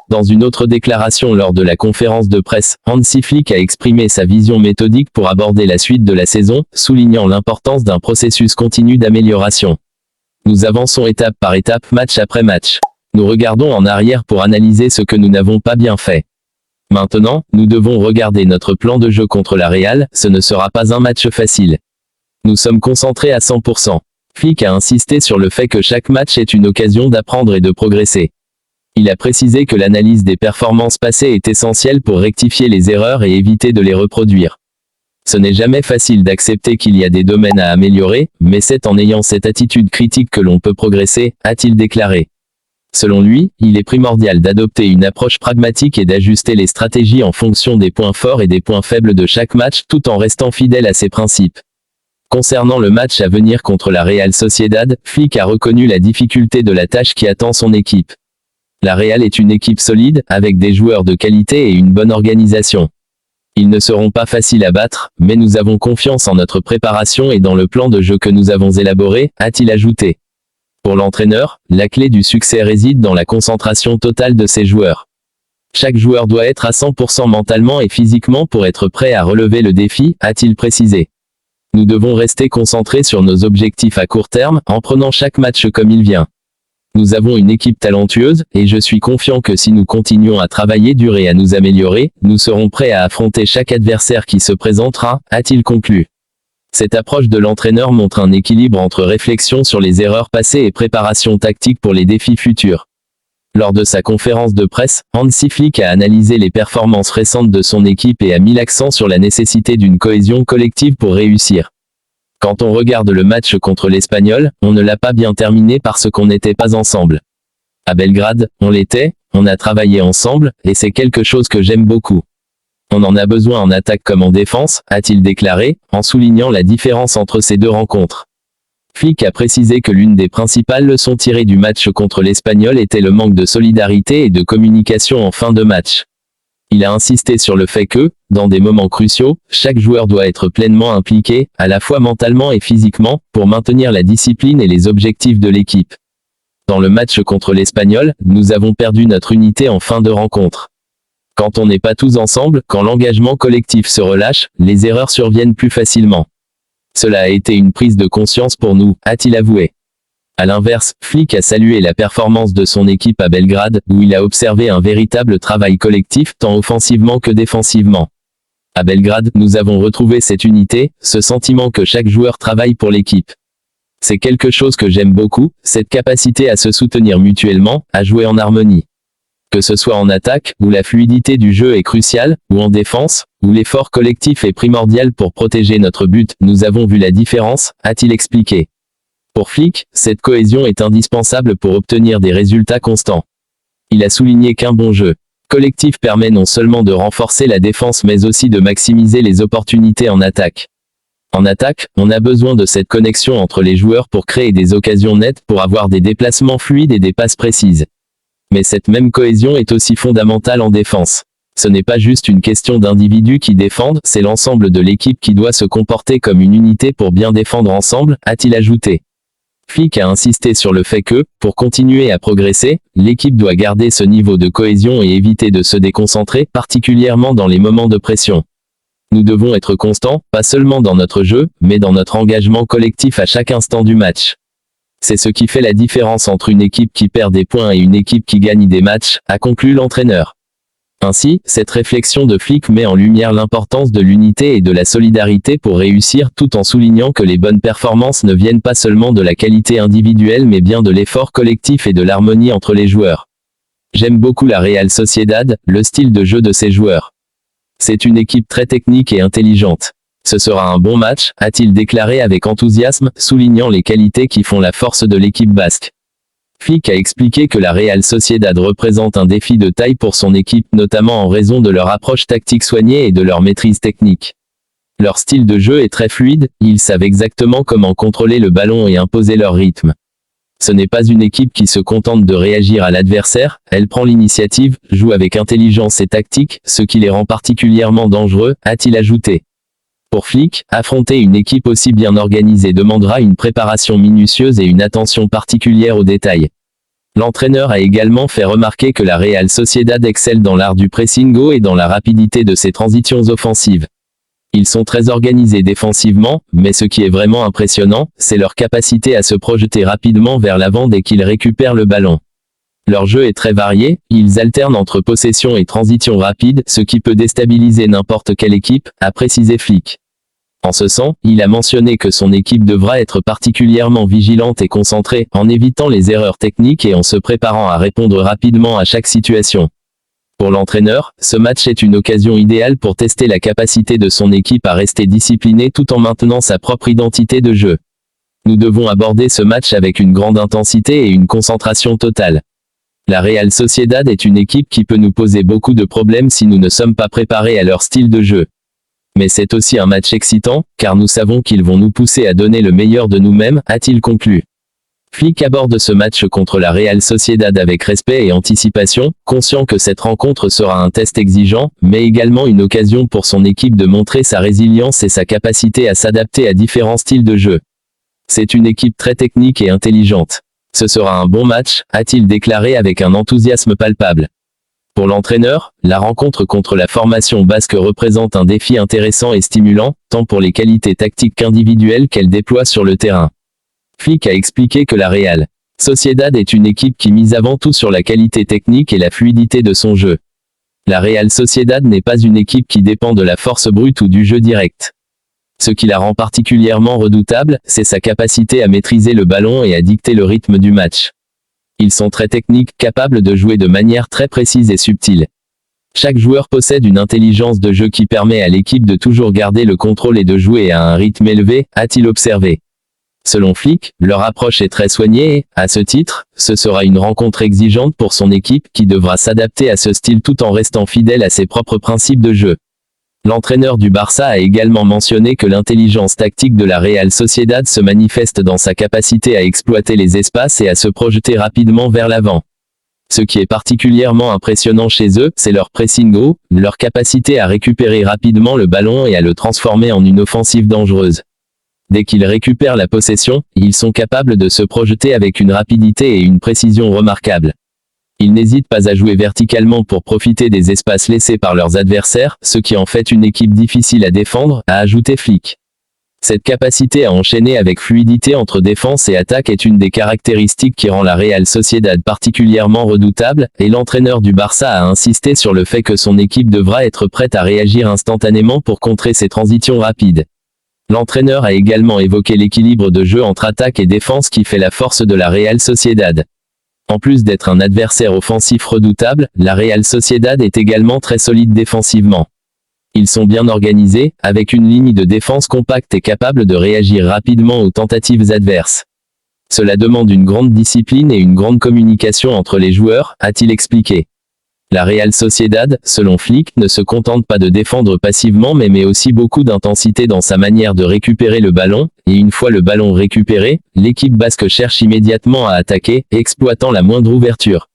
Dans une autre déclaration lors de la conférence de presse, Hansi Flick a exprimé sa vision méthodique pour aborder la suite de la saison, soulignant l'importance d'un processus continu d'amélioration. Nous avançons étape par étape, match après match. Nous regardons en arrière pour analyser ce que nous n'avons pas bien fait. Maintenant, nous devons regarder notre plan de jeu contre la Real, ce ne sera pas un match facile. Nous sommes concentrés à 100%. Flick a insisté sur le fait que chaque match est une occasion d'apprendre et de progresser. Il a précisé que l'analyse des performances passées est essentielle pour rectifier les erreurs et éviter de les reproduire. Ce n'est jamais facile d'accepter qu'il y a des domaines à améliorer, mais c'est en ayant cette attitude critique que l'on peut progresser, a-t-il déclaré. Selon lui, il est primordial d'adopter une approche pragmatique et d'ajuster les stratégies en fonction des points forts et des points faibles de chaque match tout en restant fidèle à ses principes. Concernant le match à venir contre la Real Sociedad, Flick a reconnu la difficulté de la tâche qui attend son équipe. La Real est une équipe solide, avec des joueurs de qualité et une bonne organisation. Ils ne seront pas faciles à battre, mais nous avons confiance en notre préparation et dans le plan de jeu que nous avons élaboré, a-t-il ajouté. Pour l'entraîneur, la clé du succès réside dans la concentration totale de ses joueurs. Chaque joueur doit être à 100% mentalement et physiquement pour être prêt à relever le défi, a-t-il précisé. Nous devons rester concentrés sur nos objectifs à court terme, en prenant chaque match comme il vient. Nous avons une équipe talentueuse, et je suis confiant que si nous continuons à travailler dur et à nous améliorer, nous serons prêts à affronter chaque adversaire qui se présentera, a-t-il conclu. Cette approche de l'entraîneur montre un équilibre entre réflexion sur les erreurs passées et préparation tactique pour les défis futurs. Lors de sa conférence de presse, Hansi Flick a analysé les performances récentes de son équipe et a mis l'accent sur la nécessité d'une cohésion collective pour réussir. Quand on regarde le match contre l'Espagnol, on ne l'a pas bien terminé parce qu'on n'était pas ensemble. À Belgrade, on l'était, on a travaillé ensemble, et c'est quelque chose que j'aime beaucoup. On en a besoin en attaque comme en défense, a-t-il déclaré, en soulignant la différence entre ces deux rencontres. Flick a précisé que l'une des principales leçons tirées du match contre l'Espagnol était le manque de solidarité et de communication en fin de match. Il a insisté sur le fait que, dans des moments cruciaux, chaque joueur doit être pleinement impliqué, à la fois mentalement et physiquement, pour maintenir la discipline et les objectifs de l'équipe. Dans le match contre l'Espagnol, nous avons perdu notre unité en fin de rencontre. Quand on n'est pas tous ensemble, quand l'engagement collectif se relâche, les erreurs surviennent plus facilement. Cela a été une prise de conscience pour nous, a-t-il avoué. À l'inverse, Flick a salué la performance de son équipe à Belgrade, où il a observé un véritable travail collectif tant offensivement que défensivement. À Belgrade, nous avons retrouvé cette unité, ce sentiment que chaque joueur travaille pour l'équipe. C'est quelque chose que j'aime beaucoup, cette capacité à se soutenir mutuellement, à jouer en harmonie. Que ce soit en attaque, où la fluidité du jeu est cruciale, ou en défense, où l'effort collectif est primordial pour protéger notre but, nous avons vu la différence, a-t-il expliqué. Pour Flick, cette cohésion est indispensable pour obtenir des résultats constants. Il a souligné qu'un bon jeu collectif permet non seulement de renforcer la défense mais aussi de maximiser les opportunités en attaque. En attaque, on a besoin de cette connexion entre les joueurs pour créer des occasions nettes, pour avoir des déplacements fluides et des passes précises. Mais cette même cohésion est aussi fondamentale en défense. Ce n'est pas juste une question d'individus qui défendent, c'est l'ensemble de l'équipe qui doit se comporter comme une unité pour bien défendre ensemble, a-t-il ajouté. Flick a insisté sur le fait que, pour continuer à progresser, l'équipe doit garder ce niveau de cohésion et éviter de se déconcentrer, particulièrement dans les moments de pression. Nous devons être constants, pas seulement dans notre jeu, mais dans notre engagement collectif à chaque instant du match. C'est ce qui fait la différence entre une équipe qui perd des points et une équipe qui gagne des matchs, a conclu l'entraîneur. Ainsi, cette réflexion de Flick met en lumière l'importance de l'unité et de la solidarité pour réussir, tout en soulignant que les bonnes performances ne viennent pas seulement de la qualité individuelle mais bien de l'effort collectif et de l'harmonie entre les joueurs. J'aime beaucoup la Real Sociedad, le style de jeu de ses joueurs. C'est une équipe très technique et intelligente. Ce sera un bon match, a-t-il déclaré avec enthousiasme, soulignant les qualités qui font la force de l'équipe basque. Flick a expliqué que la Real Sociedad représente un défi de taille pour son équipe, notamment en raison de leur approche tactique soignée et de leur maîtrise technique. Leur style de jeu est très fluide, ils savent exactement comment contrôler le ballon et imposer leur rythme. Ce n'est pas une équipe qui se contente de réagir à l'adversaire, elle prend l'initiative, joue avec intelligence et tactique, ce qui les rend particulièrement dangereux, a-t-il ajouté. Pour Flick, affronter une équipe aussi bien organisée demandera une préparation minutieuse et une attention particulière aux détails. L'entraîneur a également fait remarquer que la Real Sociedad excelle dans l'art du pressing haut et dans la rapidité de ses transitions offensives. Ils sont très organisés défensivement, mais ce qui est vraiment impressionnant, c'est leur capacité à se projeter rapidement vers l'avant dès qu'ils récupèrent le ballon. Leur jeu est très varié, ils alternent entre possession et transition rapide, ce qui peut déstabiliser n'importe quelle équipe, a précisé Flick. En ce sens, il a mentionné que son équipe devra être particulièrement vigilante et concentrée, en évitant les erreurs techniques et en se préparant à répondre rapidement à chaque situation. Pour l'entraîneur, ce match est une occasion idéale pour tester la capacité de son équipe à rester disciplinée tout en maintenant sa propre identité de jeu. Nous devons aborder ce match avec une grande intensité et une concentration totale. La Real Sociedad est une équipe qui peut nous poser beaucoup de problèmes si nous ne sommes pas préparés à leur style de jeu. Mais c'est aussi un match excitant, car nous savons qu'ils vont nous pousser à donner le meilleur de nous-mêmes, a-t-il conclu. Flick aborde ce match contre la Real Sociedad avec respect et anticipation, conscient que cette rencontre sera un test exigeant, mais également une occasion pour son équipe de montrer sa résilience et sa capacité à s'adapter à différents styles de jeu. C'est une équipe très technique et intelligente. Ce sera un bon match, a-t-il déclaré avec un enthousiasme palpable. Pour l'entraîneur, la rencontre contre la formation basque représente un défi intéressant et stimulant, tant pour les qualités tactiques qu'individuelles qu'elle déploie sur le terrain. Flick a expliqué que la Real Sociedad est une équipe qui mise avant tout sur la qualité technique et la fluidité de son jeu. La Real Sociedad n'est pas une équipe qui dépend de la force brute ou du jeu direct. Ce qui la rend particulièrement redoutable, c'est sa capacité à maîtriser le ballon et à dicter le rythme du match. Ils sont très techniques, capables de jouer de manière très précise et subtile. Chaque joueur possède une intelligence de jeu qui permet à l'équipe de toujours garder le contrôle et de jouer à un rythme élevé, a-t-il observé. Selon Flick, leur approche est très soignée et, à ce titre, ce sera une rencontre exigeante pour son équipe qui devra s'adapter à ce style tout en restant fidèle à ses propres principes de jeu. L'entraîneur du Barça a également mentionné que l'intelligence tactique de la Real Sociedad se manifeste dans sa capacité à exploiter les espaces et à se projeter rapidement vers l'avant. Ce qui est particulièrement impressionnant chez eux, c'est leur pressing haut, leur capacité à récupérer rapidement le ballon et à le transformer en une offensive dangereuse. Dès qu'ils récupèrent la possession, ils sont capables de se projeter avec une rapidité et une précision remarquables. Ils n'hésitent pas à jouer verticalement pour profiter des espaces laissés par leurs adversaires, ce qui en fait une équipe difficile à défendre, a ajouté Flick. Cette capacité à enchaîner avec fluidité entre défense et attaque est une des caractéristiques qui rend la Real Sociedad particulièrement redoutable, et l'entraîneur du Barça a insisté sur le fait que son équipe devra être prête à réagir instantanément pour contrer ces transitions rapides. L'entraîneur a également évoqué l'équilibre de jeu entre attaque et défense qui fait la force de la Real Sociedad. En plus d'être un adversaire offensif redoutable, la Real Sociedad est également très solide défensivement. Ils sont bien organisés, avec une ligne de défense compacte et capable de réagir rapidement aux tentatives adverses. Cela demande une grande discipline et une grande communication entre les joueurs, a-t-il expliqué. La Real Sociedad, selon Flick, ne se contente pas de défendre passivement mais met aussi beaucoup d'intensité dans sa manière de récupérer le ballon, et une fois le ballon récupéré, l'équipe basque cherche immédiatement à attaquer, exploitant la moindre ouverture.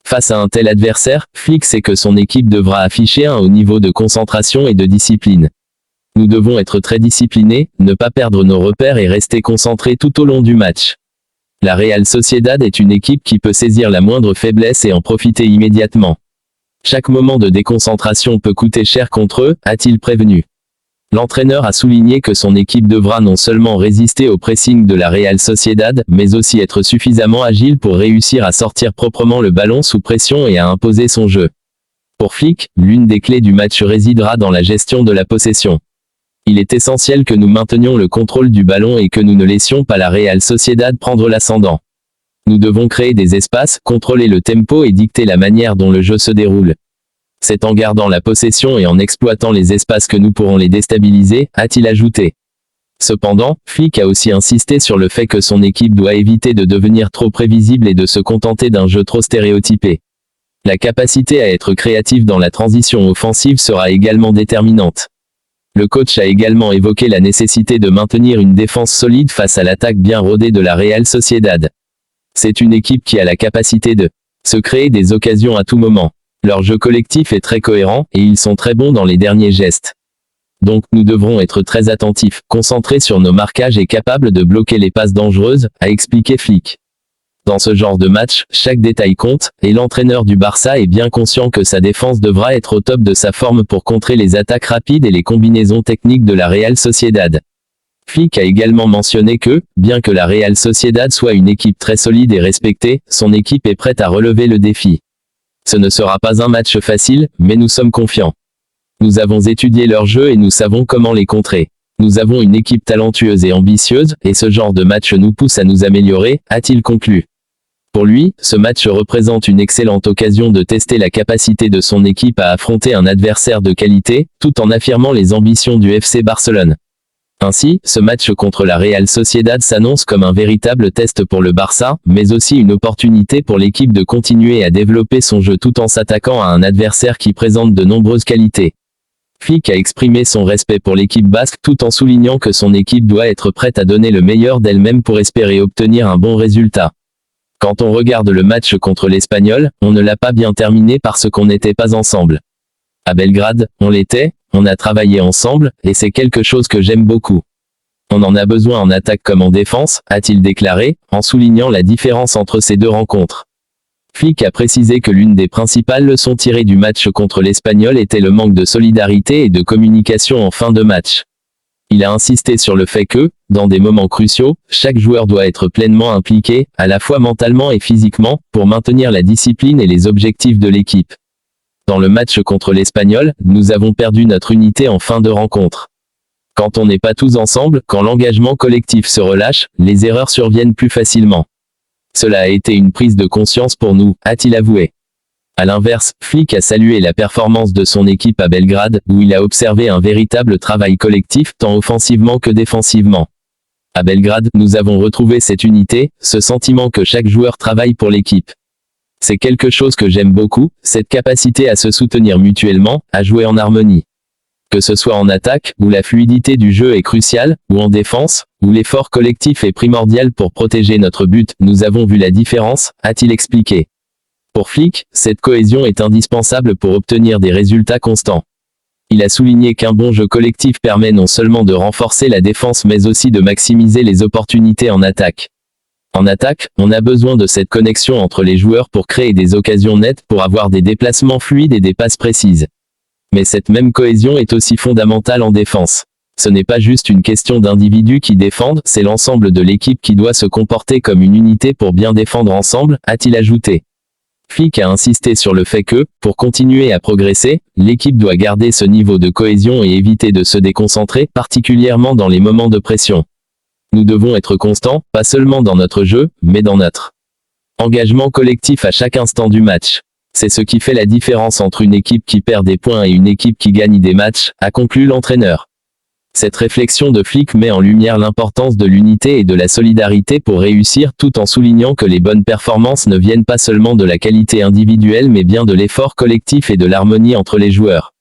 Face à un tel adversaire, Flick sait que son équipe devra afficher un haut niveau de concentration et de discipline. Nous devons être très disciplinés, ne pas perdre nos repères et rester concentrés tout au long du match. La Real Sociedad est une équipe qui peut saisir la moindre faiblesse et en profiter immédiatement. Chaque moment de déconcentration peut coûter cher contre eux, a-t-il prévenu. L'entraîneur a souligné que son équipe devra non seulement résister au pressing de la Real Sociedad, mais aussi être suffisamment agile pour réussir à sortir proprement le ballon sous pression et à imposer son jeu. Pour Flick, l'une des clés du match résidera dans la gestion de la possession. Il est essentiel que nous maintenions le contrôle du ballon et que nous ne laissions pas la Real Sociedad prendre l'ascendant. Nous devons créer des espaces, contrôler le tempo et dicter la manière dont le jeu se déroule. C'est en gardant la possession et en exploitant les espaces que nous pourrons les déstabiliser, a-t-il ajouté. Cependant, Flick a aussi insisté sur le fait que son équipe doit éviter de devenir trop prévisible et de se contenter d'un jeu trop stéréotypé. La capacité à être créatif dans la transition offensive sera également déterminante. Le coach a également évoqué la nécessité de maintenir une défense solide face à l'attaque bien rodée de la Real Sociedad. C'est une équipe qui a la capacité de se créer des occasions à tout moment. Leur jeu collectif est très cohérent, et ils sont très bons dans les derniers gestes. Donc, nous devrons être très attentifs, concentrés sur nos marquages et capables de bloquer les passes dangereuses, a expliqué Flick. Dans ce genre de match, chaque détail compte, et l'entraîneur du Barça est bien conscient que sa défense devra être au top de sa forme pour contrer les attaques rapides et les combinaisons techniques de la Real Sociedad. Flick a également mentionné que, bien que la Real Sociedad soit une équipe très solide et respectée, son équipe est prête à relever le défi. Ce ne sera pas un match facile, mais nous sommes confiants. Nous avons étudié leur jeu et nous savons comment les contrer. Nous avons une équipe talentueuse et ambitieuse, et ce genre de match nous pousse à nous améliorer, a-t-il conclu. Pour lui, ce match représente une excellente occasion de tester la capacité de son équipe à affronter un adversaire de qualité, tout en affirmant les ambitions du FC Barcelone. Ainsi, ce match contre la Real Sociedad s'annonce comme un véritable test pour le Barça, mais aussi une opportunité pour l'équipe de continuer à développer son jeu tout en s'attaquant à un adversaire qui présente de nombreuses qualités. Flick a exprimé son respect pour l'équipe basque tout en soulignant que son équipe doit être prête à donner le meilleur d'elle-même pour espérer obtenir un bon résultat. Quand on regarde le match contre l'Espagnol, on ne l'a pas bien terminé parce qu'on n'était pas ensemble. À Belgrade, on l'était, on a travaillé ensemble, et c'est quelque chose que j'aime beaucoup. On en a besoin en attaque comme en défense, a-t-il déclaré, en soulignant la différence entre ces deux rencontres. Flick a précisé que l'une des principales leçons tirées du match contre l'Espagnol était le manque de solidarité et de communication en fin de match. Il a insisté sur le fait que, dans des moments cruciaux, chaque joueur doit être pleinement impliqué, à la fois mentalement et physiquement, pour maintenir la discipline et les objectifs de l'équipe. Dans le match contre l'Espagnol, nous avons perdu notre unité en fin de rencontre. Quand on n'est pas tous ensemble, quand l'engagement collectif se relâche, les erreurs surviennent plus facilement. Cela a été une prise de conscience pour nous, a-t-il avoué. À l'inverse, Flick a salué la performance de son équipe à Belgrade, où il a observé un véritable travail collectif tant offensivement que défensivement. À Belgrade, nous avons retrouvé cette unité, ce sentiment que chaque joueur travaille pour l'équipe. C'est quelque chose que j'aime beaucoup, cette capacité à se soutenir mutuellement, à jouer en harmonie. Que ce soit en attaque, où la fluidité du jeu est cruciale, ou en défense, où l'effort collectif est primordial pour protéger notre but, nous avons vu la différence, a-t-il expliqué. Pour Flick, cette cohésion est indispensable pour obtenir des résultats constants. Il a souligné qu'un bon jeu collectif permet non seulement de renforcer la défense mais aussi de maximiser les opportunités en attaque. En attaque, on a besoin de cette connexion entre les joueurs pour créer des occasions nettes, pour avoir des déplacements fluides et des passes précises. Mais cette même cohésion est aussi fondamentale en défense. Ce n'est pas juste une question d'individus qui défendent, c'est l'ensemble de l'équipe qui doit se comporter comme une unité pour bien défendre ensemble, a-t-il ajouté. Flick a insisté sur le fait que, pour continuer à progresser, l'équipe doit garder ce niveau de cohésion et éviter de se déconcentrer, particulièrement dans les moments de pression. Nous devons être constants, pas seulement dans notre jeu, mais dans notre engagement collectif à chaque instant du match. C'est ce qui fait la différence entre une équipe qui perd des points et une équipe qui gagne des matchs, a conclu l'entraîneur. Cette réflexion de Flick met en lumière l'importance de l'unité et de la solidarité pour réussir, tout en soulignant que les bonnes performances ne viennent pas seulement de la qualité individuelle mais bien de l'effort collectif et de l'harmonie entre les joueurs.